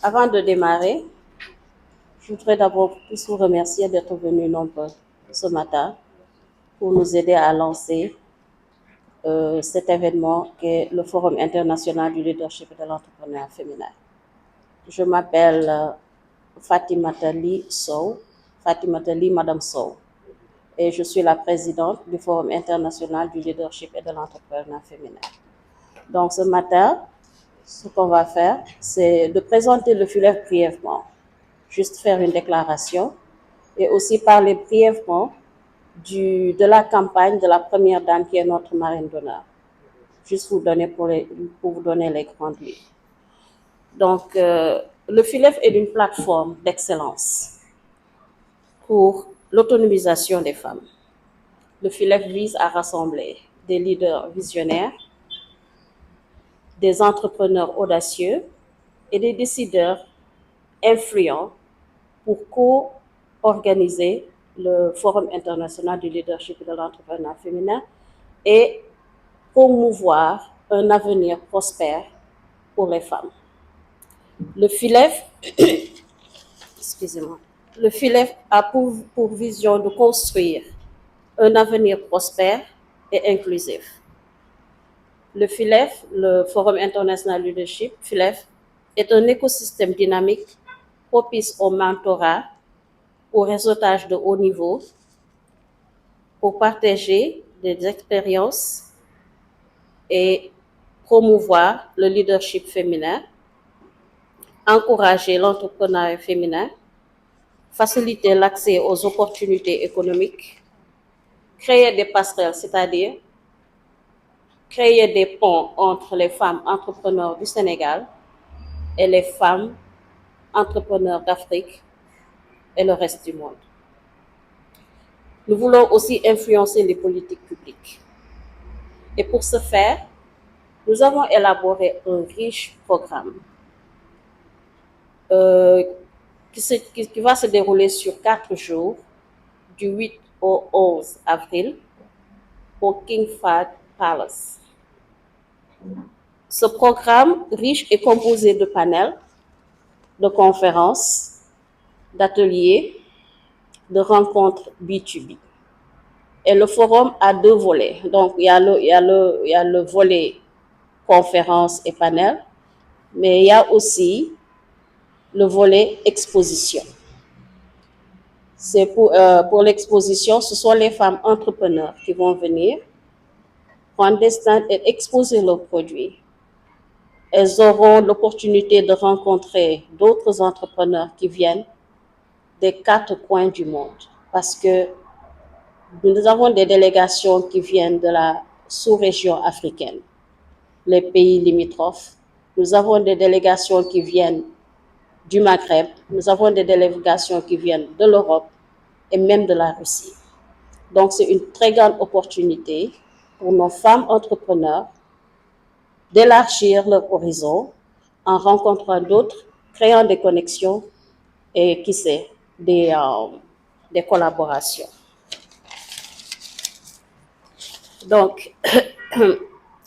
Avant de démarrer, je voudrais d'abord tous vous remercier d'être venus nombreux ce matin pour nous aider à lancer cet événement qui est le Forum international du leadership et de l'entrepreneuriat féminin. Je m'appelle Fatimata Ly Sow, Fatimata Ly Madame Sow, et je suis la présidente du Forum international du leadership et de l'entrepreneuriat féminin. Donc ce matin, ce qu'on va faire, c'est de présenter le FULEF brièvement, juste faire une déclaration et aussi parler brièvement de la campagne de la première dame qui est notre marraine d'honneur. Juste pour vous donner les grandes lignes. Donc, le FULEF est une plateforme d'excellence pour l'autonomisation des femmes. Le FULEF vise à rassembler des leaders visionnaires, des entrepreneurs audacieux et des décideurs influents pour co-organiser le Forum international du leadership et de l'entrepreneuriat féminin et promouvoir un avenir prospère pour les femmes. Le FULEF, excusez-moi, le FULEF a pour vision de construire un avenir prospère et inclusif. Le FULEF, le Forum international leadership, FULEF, est un écosystème dynamique propice au mentorat, au réseautage de haut niveau, pour partager des expériences et promouvoir le leadership féminin, encourager l'entrepreneuriat féminin, faciliter l'accès aux opportunités économiques, créer des passerelles, c'est-à-dire créer des ponts entre les femmes entrepreneurs du Sénégal et les femmes entrepreneurs d'Afrique et le reste du monde. Nous voulons aussi influencer les politiques publiques. Et pour ce faire, nous avons élaboré un riche programme qui va se dérouler sur 4 jours, du 8 au 11 avril, au King Fahd Palace. Ce programme riche est composé de panels, de conférences, d'ateliers, de rencontres B2B. Et le forum a 2 volets. Donc, il y a le volet conférences et panels, mais il y a aussi le volet exposition. C'est pour l'exposition, ce sont les femmes entrepreneurs qui vont venir prendre des stands et exposer leurs produits. Elles auront l'opportunité de rencontrer d'autres entrepreneurs qui viennent des 4 coins du monde, parce que nous avons des délégations qui viennent de la sous-région africaine, les pays limitrophes. Nous avons des délégations qui viennent du Maghreb, nous avons des délégations qui viennent de l'Europe et même de la Russie. Donc, c'est une très grande opportunité pour nos femmes entrepreneurs d'élargir leur horizon en rencontrant d'autres, créant des connexions et, qui sait, des collaborations. Donc,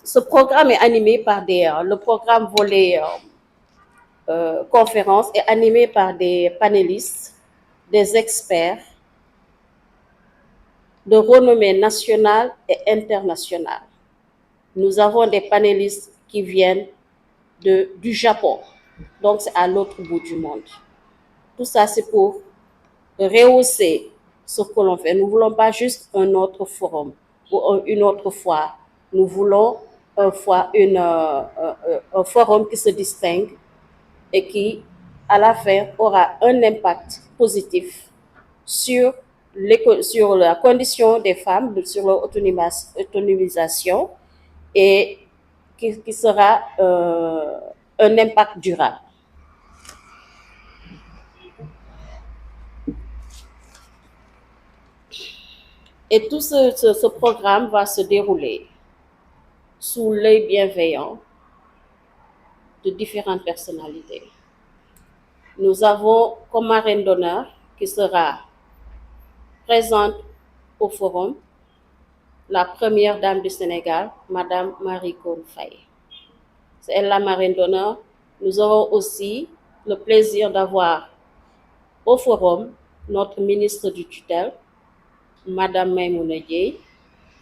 ce programme est animé par le programme volet conférence est animé par des panélistes, des experts de renommée nationale et internationale. Nous avons des panélistes qui viennent du Japon, donc c'est à l'autre bout du monde. Tout ça, c'est pour rehausser ce que l'on fait. Nous ne voulons pas juste un autre forum ou une autre foire. Nous voulons un forum qui se distingue et qui, à la fin, aura un impact positif sur la condition des femmes, sur leur autonomisation et qui sera un impact durable. Et tout ce programme va se dérouler sous l'œil bienveillant de différentes personnalités. Nous avons comme marraine d'honneur qui sera présente au forum la première dame du Sénégal, Madame Marie Coll Faye. C'est elle la marraine d'honneur. Nous aurons aussi le plaisir d'avoir au forum notre ministre du tutelle, Madame Maïmouna Dièye.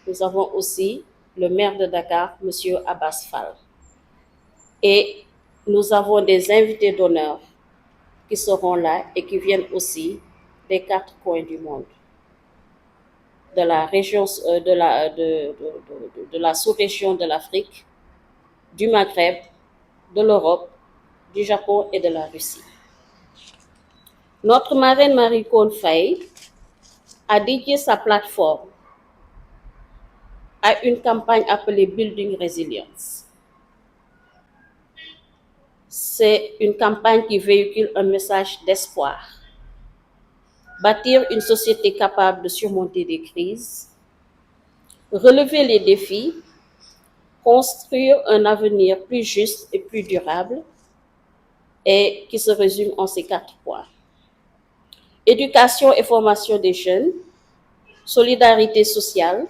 Nous avons aussi le maire de Dakar, Monsieur Abbas Fall. Et nous avons des invités d'honneur qui seront là et qui viennent aussi des 4 coins du monde, de la région, de la sous-région de l'Afrique, du Maghreb, de l'Europe, du Japon et de la Russie. Notre marraine Marie Cohn Faye a dédié sa plateforme à une campagne appelée Building Resilience. C'est une campagne qui véhicule un message d'espoir. Bâtir une société capable de surmonter des crises, relever les défis, construire un avenir plus juste et plus durable, et qui se résume en ces 4 points. Éducation et formation des jeunes, solidarité sociale,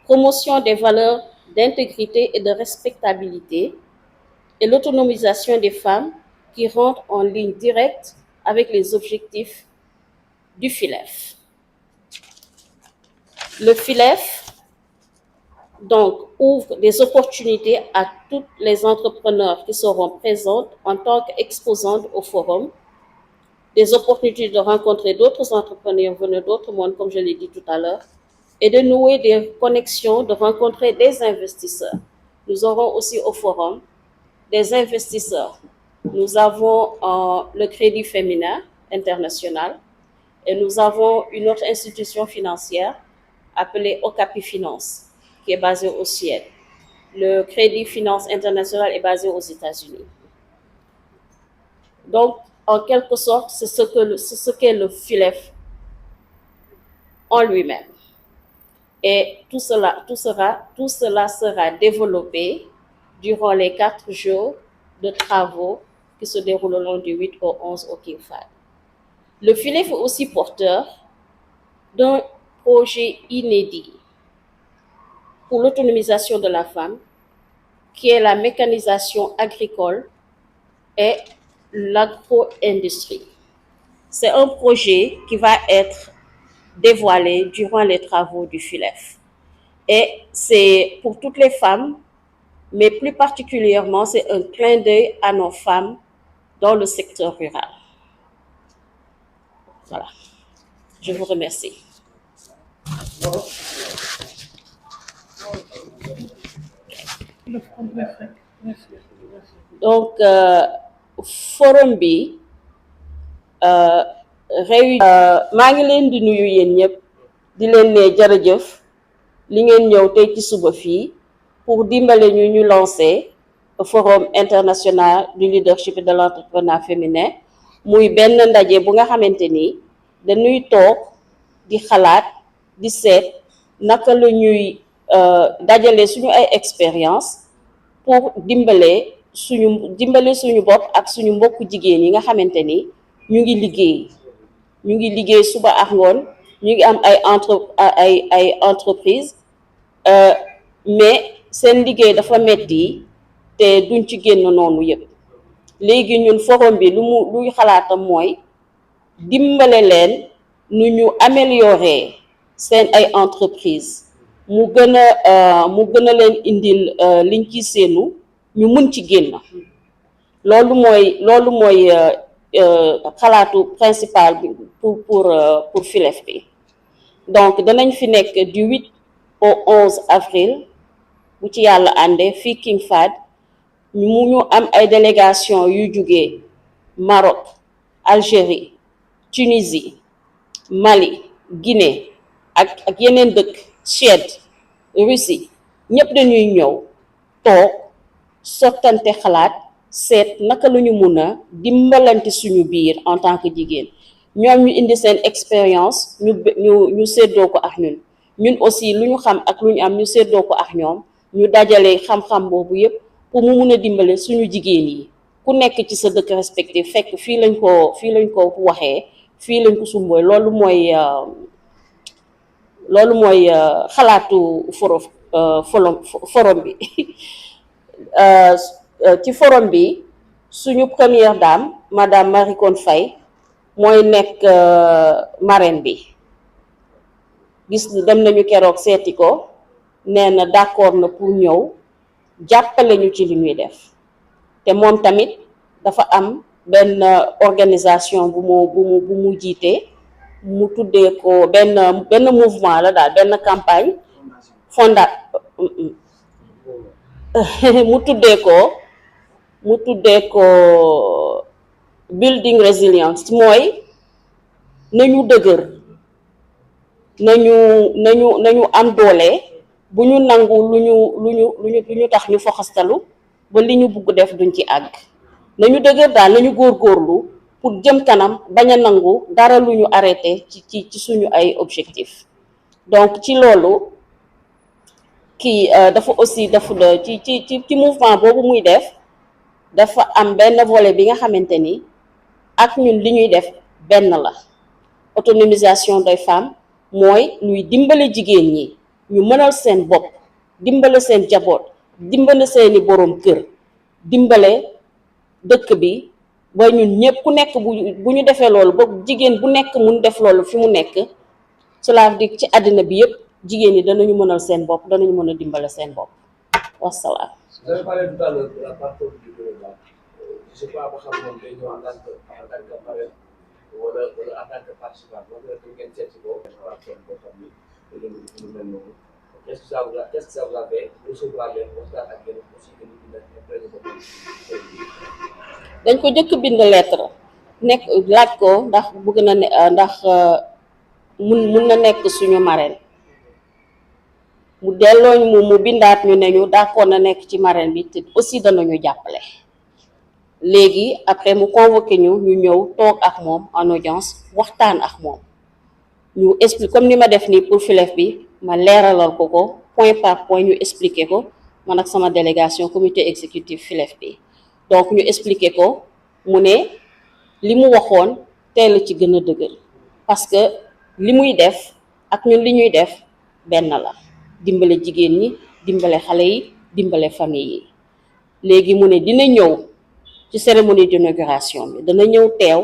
promotion des valeurs d'intégrité et de respectabilité, et l'autonomisation des femmes qui rentrent en ligne directe avec les objectifs du FILEF. Le FILEF, donc, ouvre des opportunités à toutes les entrepreneurs qui seront présentes en tant qu'exposantes au forum, des opportunités de rencontrer d'autres entrepreneurs venus d'autres mondes, comme je l'ai dit tout à l'heure, et de nouer des connexions, de rencontrer des investisseurs. Nous aurons aussi au forum des investisseurs. Nous avons le Crédit Féminin International et nous avons une autre institution financière appelée Okapi Finance, qui est basée au Suède. Le Crédit Finance International est basé aux États-Unis. Donc, en quelque sorte, c'est ce qu'est le FILEF en lui-même. Et tout cela sera développé durant les 4 jours de travaux qui se dérouleront du 8 au 11 au King Fahd. Le FILEF est aussi porteur d'un projet inédit pour l'autonomisation de la femme, qui est la mécanisation agricole et l'agro-industrie. C'est un projet qui va être dévoilé durant les travaux du FILEF. Et c'est pour toutes les femmes, mais plus particulièrement, c'est un clin d'œil à nos femmes dans le secteur rural. Voilà. Je vous remercie. Donc, forum bi maa ngi leen di nuyu yéen ñëpp di leen ne jërëjëf li ngeen ñëw tey ci suba fii pour dimbale ñu lancer forum international du leadership et de l'entrepreneuriat féminin muy benn ndaje bu nga xamante ni dañuy toog di xalaat di seet naka la ñuy dajale suñu ay expérience pour dimbale suñu bopp ak suñu mbokku jigéen yi nga xamante ni ñu ngi liggéey suba ak ngoon ñu ngi am ay entreprise mais seen liggéey dafa metti te duñ ci génn noonu yëpp léegi ñun forum bi luy xalaatam mooy dimbale leen nu ñu améliorer seen ay entreprise mu gën a leen indil liñ ci seenu ñu mën ci génn loolu mooy xalaatu principal bi pour FILEF bi. Donc danañ fi nekk du 8 au 11 avril bu ci yàlla àndee fii King Fahd ñu am ay délégation yu jugee Maroc, Algérie, Tunisie, Mali, Guinée ak yeneen dëkk, Suède, Russie, ñëpp dañuy ñëw toog sottante xalaat seet naka la ñu mun a dimbalante suñu biir en tant que jigéen ñoom ñu indi seen expérience ñu séddoo ko ak ñun aussi lu ñu xam ak lu ñu am ñu séddoo ko ak ñoom ñu dajale xam-xam boobu yépp pour mu mun a dimbale suñu jigéen yi ku nekk ci sa dëkk respectif fekk fii lañ ko waxee fii lañ ko sumbooy loolu mooy xalaatu forum bi ci forum bi suñu première dame madame Marie Coll Faye mooy nekk marraine bi. gis dem nañu keroog seeti ko nee na d'accord na pour ñëw jàppale ñu ci li ñuy def te moom tamit dafa am benn organisation bu mu jiite mu tuddee ko benn mouvement la daal benn campagne mu tuddee ko building resilience mooy nañu dëgër nañu am doole bu ñu nangu lu ñu tax ñu foxastalu ba li ñu bugg def duñ ci àgg nañu dëgër daal nañu góorgóorlu pour jëm kanam bañ a nangu dara lu ñu arrêté ci suñu ay objectif donc ci loolu kii dafa aussi ci mouvement boobu muy def dafa am benn volet bi nga xamante ni ak ñun li ñuy def benn la autonomisation des femmes mooy ñuy dimbale jigéen ñi ñu mënal seen bopp dimbale seen jaboot dimbale seeni boroom kër dimbale dëkk bi ba ñun ñëpp ku nekk bu ñu defee loolu ba jigéen bu nekk mun def loolu fi mu nekk cela veut dire ci àddina bi yëpp jigéen ñi danañu mënal seen bopp danañu mën a dimbale seen bopp wasalaam. Vous avez parlé tout à l'heure de la partie du gouvernement. Je ne sais pas si vous avez en tant que parrain ou en tant que participant. Qu'est-ce que ça vous a fait recevoir les constats ak yéen aussi que ñu dañ ko jëkk bind lettre nekk laaj ko ndax bëgg na ndax mun na nekk suñu marraine mu delloo mu bindaat ñu ne ñu d'accord na nekk ci marraine bi te aussi danañu jàppale léegi après mu convoqué ñu ñëw toog ak moom en audience waxtaan ak moom ñu explique comme ni ma def nii pour FILEF bi ma leeralal ko point par point ñu expliqué ko man ak sama délégation comité exécutif FILEF bi donc ñu expliqué ko mu ne li mu waxoon teel ci gën a dëgër parce que li muy def ak ñun li ñuy def benn la dimbale jigéen ñi dimbale xale yi dimbale famille yi léegi mu ne dina ñëw ci cérémonie d'inauguration bi dana ñëw teew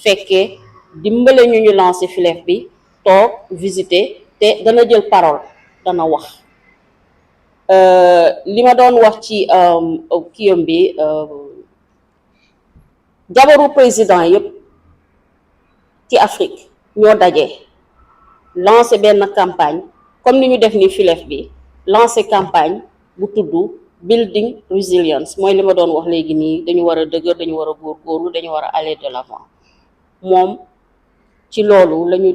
fekkee dimbale ñu lancé FILEF bi toog visiter te dana jël parole dana wax li ma doon wax ci kiyam bi jabaru président yépp ci Afrique ñoo daje lancé benn campagne comme ni ñu def ni FILEF bi lancé campagne bu tudd building resilience mooy li ma doon wax léegi nii dañu war a dëgër dañu war a góorgóorlu dañu war a aller de l'avant moom ci loolu lañu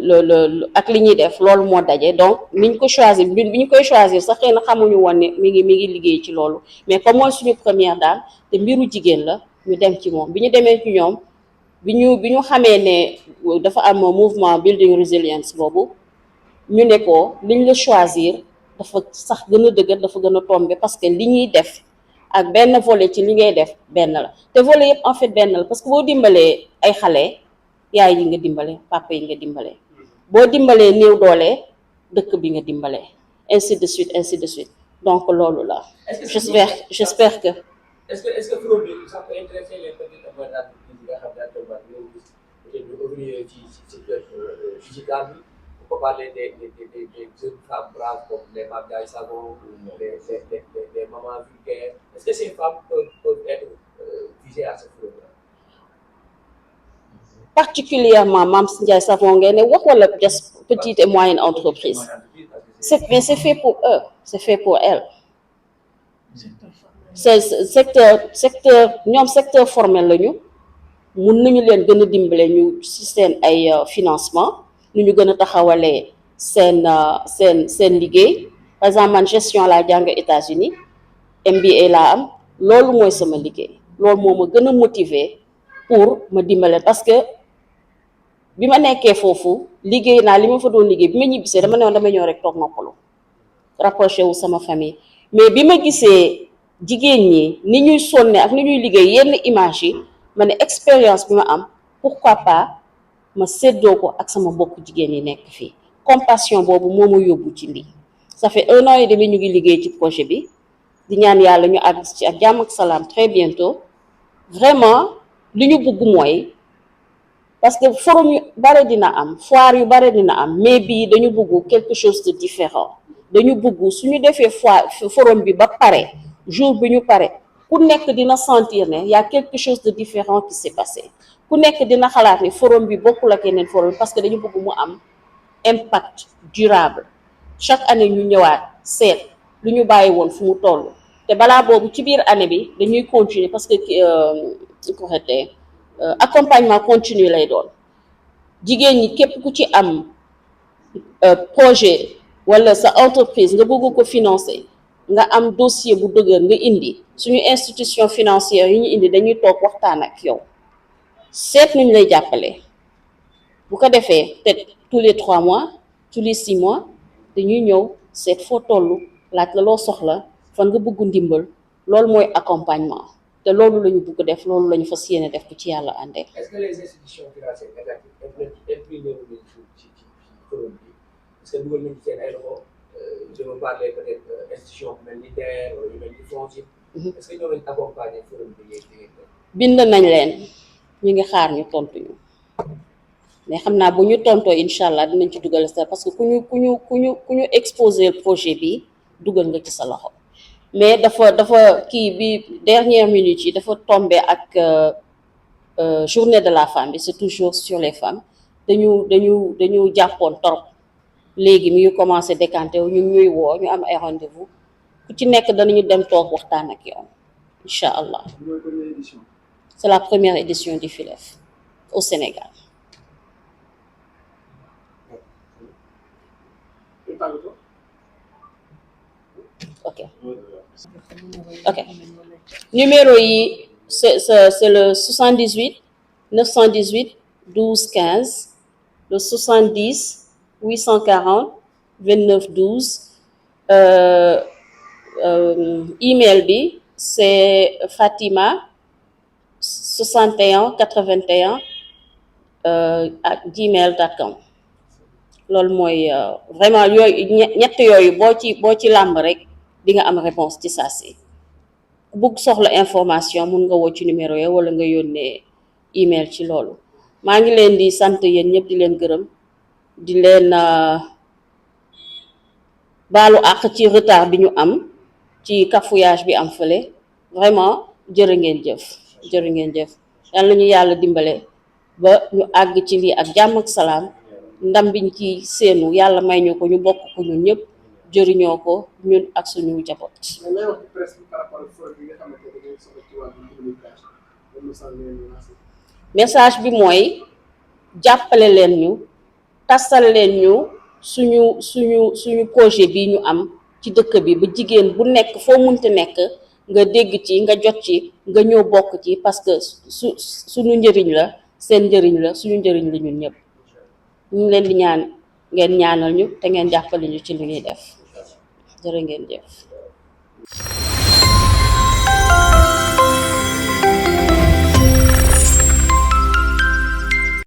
ak li ñuy def loolu moo daje donc niñ ko choisir bi ñu koy choisir sax xëy na xamuñu woon ne mi ngi liggéey ci loolu mais comme mooy suñu première daal te mbiru jigéen la ñu dem ci moom bi ñu demee ci ñoom bi ñu xamee ne dafa am mouvement building resilience boobu ñu ne ko liñ la choisir dafa sax gën a dëgër dafa gën a tomber parce que li ñuy def ak benn volet ci li ngay def benn la te volet yëpp en fait benn la parce que boo dimbalee ay xale yaay yi nga dimbale papa yi nga dimbale boo dimbalee néew doole dëkk bi nga dimbale ainsi de suite donc loolu la j'espère que est-ce que fraude bi ça peut intéresser les petites et moyennes entreprises yi nga xam ne actuellement ñoo gis peut-être ñu ouvrier ci secteur digital bi on peut parler des jeunes femmes braves comme les Mame Ndiaye Savon les mamans vulgaires est-ce que ces femmes peuvent être visées à cette fraude là particulièrement Mame Ndiaye Savon ngay ne wax wala des petites et moyennes entreprises mais c'est fait pour eux c'est fait pour elles c'est secteur ñoom secteur formel lañu mun nañu leen gën a dimbale ñu ci seen ay financement nu ñu gën a taxawalee seen liggéey par exemple man gestion laa jàng États-Unis MBA laa am loolu mooy sama liggéey loolu moo ma gën a motiver pour ma dimbale parce que bi ma nekkee foofu liggéey naa li ma fa doon liggéey bi ma ñibbisee dama ne woon dama ñëw rek toog noppalu rapproché wu sama famille mais bi ma gisee jigéen ñi ni ñuy sonne ak ni ñuy liggéey yenn image yi ma ne expérience bi ma am pourquoi pas ma séddoo ko ak sama mbokk jigéen yi nekk fii compassion boobu moo ma yóbbu ci lii ça fait 1 an et demi ñu ngi liggéey ci projet bi di ñaan yàlla ñu àgg ci ak jàmm ak salaam très bientôt vraiment li ñu bëgg mooy parce que forum yu bare dina am foire yu bare dina am mais bii dañu bëgg quelque chose de différent dañu bëgg suñu defee forum bi ba pare jour bi ñu pare ku nekk dina sentir ne y a quelque chose de différent qui s'est passé ku nekk dina xalaat ne forum bi bokkul ak yeneen forum parce que dañu bëgg mu am impact durable chaque année ñu ñëwaat seet lu ñu bàyyi woon fu mu toll te balaa boobu ci biir année bi dañuy continuer parce que accompagnement continu lay doon jigéen ñi képp ku ci am projet wala sa entreprise nga bëgg ko financer nga am dossier bu dëgër nga indi suñu institution financière yi ñu indi dañuy toog waxtaan ak yow seet nuñ lay jàppale bu ko defee te tous les 3 mois tous les 6 mois dañuy ñëw seet foo toll laaj la loo soxla fan nga bëgg ndimbal loolu mooy accompagnement te loolu la ñu bëgg def loolu la ñu fas yéene def bu ci yàlla àndee. Est-ce que les institutions financières étatiques impliqué nañu ci forum bi est-ce que dugal nañu seen ay loxo je veux parler peut-être institution bu mel ni DER wala yu mel ni FONGIP. Est-ce que ñoo leen accompagner forum bi yéen bind nañ leen ñu ngi xaar ñu tontu ñu mais xam naa bu ñu tontoo incha allah dinañ ci dugal sa parce que ku ñu exposer projet bi dugal nga ci sa loxo mais dafa kii bi dernière minute yi dafa tombé ak journée de la femme bi c'est toujours sur les femmes dañu jàppoon torop léegi mi ngi commencé décanté wu ñu ñuy woo ñu am ay rendez-vous ku ci nekk danañu dem toog waxtaan ak yow incha allah. C'est la première édition du FILEF au Sénégal. Ok. Ok. Numéro yi, c'est le 78 918 12 15, le 70 840 29 12. Email bi, c'est Fatima 61 81 @gmail.com. loolu mooy vraiment yooyu ñett yooyu boo ci làmb rek di nga am réponse ci saa si bugg soxla information mun nga woo ci numéro yi wala nga yónnee email ci loolu maa ngi leen di sant yéen ñëpp di leen gërëm di leen baalu àq ci retard bi ñu am ci cafouillage bi am fële vraiment jërë ngeen jëf yàlla ñu yàlla dimbale ba ñu àgg ci lii ak jàmm ak salaam ndam biñ ci seenu yàlla may ñu ko ñu bokk ko ñun ñëpp jëriñoo ko ñun ak suñu njaboot. message bi mooy jàppale leen ñu tasal leen ñu suñu projet bi ñu am ci dëkk bi ba jigéen bu nekk foo munti nekk nga dégg ci nga jot ci nga ñëw bokk ci parce que suñu njëriñ la seen njëriñ la suñu njëriñ la ñun ñëpp ñu leen di ñaan ngeen ñaanal ñu te ngeen jàppale ñu ci li ñuy def jërë ngeen jëf.